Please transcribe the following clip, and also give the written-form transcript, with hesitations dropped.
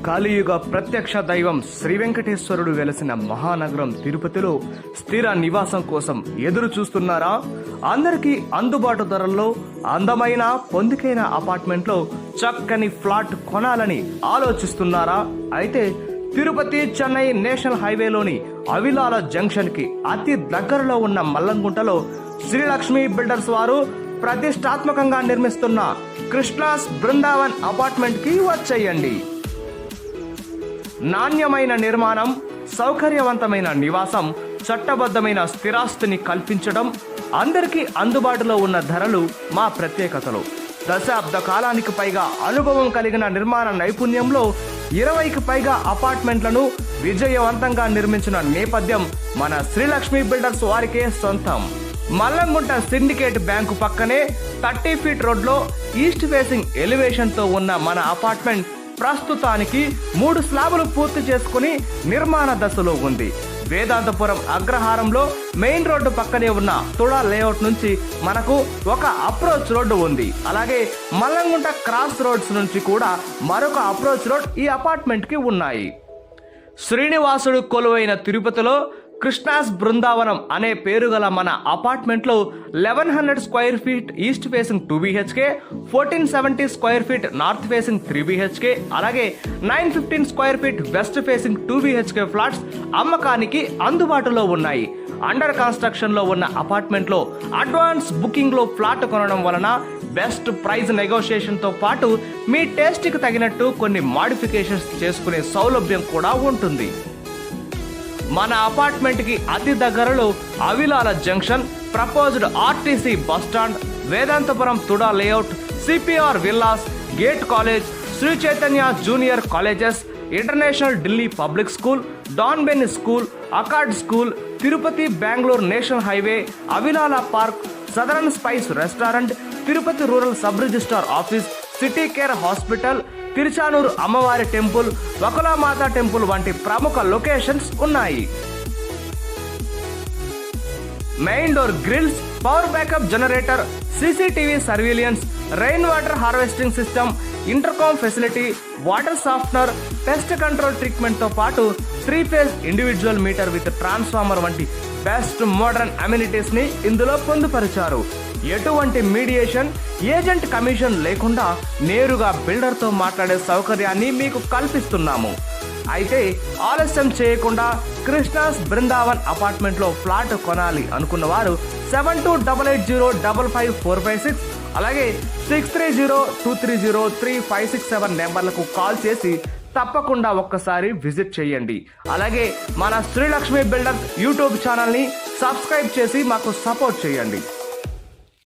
కలియుగ ప్రత్యక్ష దైవం శ్రీ వెంకటేశ్వరుడు వెలసిన మహానగరం తిరుపతిలో స్థిర నివాసం కోసం ఎదురు చూస్తున్నారా? అందరికీ అందుబాటు ధరల్లో అందమైన పొందికైన అపార్ట్మెంట్లో చక్కని ఫ్లాట్ కొనాలని ఆలోచిస్తున్నారా? అయితే తిరుపతి చెన్నై నేషనల్ హైవేలోని అవిలాల జంక్షన్ కి అతి దగ్గరలో ఉన్న మల్లంగుంటలో శ్రీలక్ష్మి బిల్డర్స్ వారు ప్రతిష్టాత్మకంగా నిర్మిస్తున్న కృష్ణాస్ బృందావన్ అపార్ట్మెంట్ కి వచ్చేయండి. నాణ్యమైన నిర్మాణం, సౌకర్యవంతమైన నివాసం, చట్టబద్ధమైన స్థిరాస్తిని కల్పించడం, అందరికీ అందుబాటులో ఉన్న ధరలు మా ప్రత్యేకతలు. దశాబ్ద కాలానికి పైగా అనుభవం కలిగిన నిర్మాణ నైపుణ్యంలో 20కి పైగా అపార్ట్మెంట్లను విజయవంతంగా నిర్మించిన నేపథ్యం మన శ్రీలక్ష్మి బిల్డర్స్ వారికే సొంతం. మల్లంగుంట సిండికేట్ బ్యాంకు పక్కనే 30 ఫీట్ రోడ్లో ఈస్ట్ ఫేసింగ్ ఎలివేషన్ తో ఉన్న మన అపార్ట్మెంట్ ప్రస్తుతానికి 3 స్లాబులు పూర్తి చేసుకుని నిర్మాణ దశలో ఉంది. వేదాంతపురం అగ్రహారంలో మెయిన్ రోడ్డు పక్కనే ఉన్న తుడా లేఅవుట్ నుంచి మనకు ఒక అప్రోచ్ రోడ్డు ఉంది. అలాగే మల్లంగుంట క్రాస్ రోడ్స్ నుంచి కూడా మరొక అప్రోచ్ రోడ్ ఈ అపార్ట్మెంట్ కి ఉన్నాయి. శ్రీనివాసుడు కొలువైన తిరుపతిలో కృష్ణాస్ బృందావనం అనే పేరు గల మన అపార్ట్మెంట్లో 1100 square feet east facing 2 BHK, 1470 square feet north facing 3 BHK, అలాగే 915 square feet west facing 2 BHK flats అమ్మకానికి అందుబాటులో ఉన్నాయి. అండర్ కన్స్ట్రక్షన్ లో ఉన్న అపార్ట్మెంట్ లో అడ్వాన్స్ బుకింగ్ లో ఫ్లాట్ కొనడం వలన బెస్ట్ ప్రైస్ నెగోషియేషన్ తో పాటు మీ టేస్ట్ కి తగినట్టు కొన్ని మాడిఫికేషన్స్ చేసుకునే సౌలభ్యం కూడా ఉంటుంది. మన అపార్ట్మెంట్ కి అతి దగ్గరలో Avilala junction, proposed RTC bus stand, Vedanthapuram TUDA layout, CPR villas, gate college, Sri Chaitanya junior colleges, international Delhi public school, Don Ben school, Accord school, Tirupati Bengaluru national highway, Avilala park, southern spice restaurant, Tirupati rural sub registrar office, city care hospital, Tiruchanur అమ్మవారి temple, Vakulamatha temple వంటి ప్రముఖ locations ఉన్నాయి. Main door grills, power backup generator, CCTV surveillance, rain water harvesting system, intercom facility, water softener, pest control treatment తో పాటు 3 phase individual meter with transformer వంటి best modern amenities ని ఇందులో పొందుపరిచారు. ఎటువంటి మీడియేషన్, ఏజెంట్ కమిషన్ లేకుండా నేరుగా బిల్డర్ తో మాట్లాడే సౌకర్యాన్ని మీకు కల్పిస్తున్నాము. అయితే ఆలస్యం చేయకుండా కృష్ణాస్ బృందావన్ అపార్ట్మెంట్ లో ఫ్లాట్ కొనాలి అనుకున్న వారు 7288055456 అలాగే 6302303567 నెంబర్లకు కాల్ చేసి తప్పకుండా ఒక్కసారి విజిట్ చేయండి. అలాగే మన శ్రీలక్ష్మి బిల్డర్స్ యూట్యూబ్ ఛానల్ ని సబ్స్క్రైబ్ చేసి మాకు సపోర్ట్ చేయండి.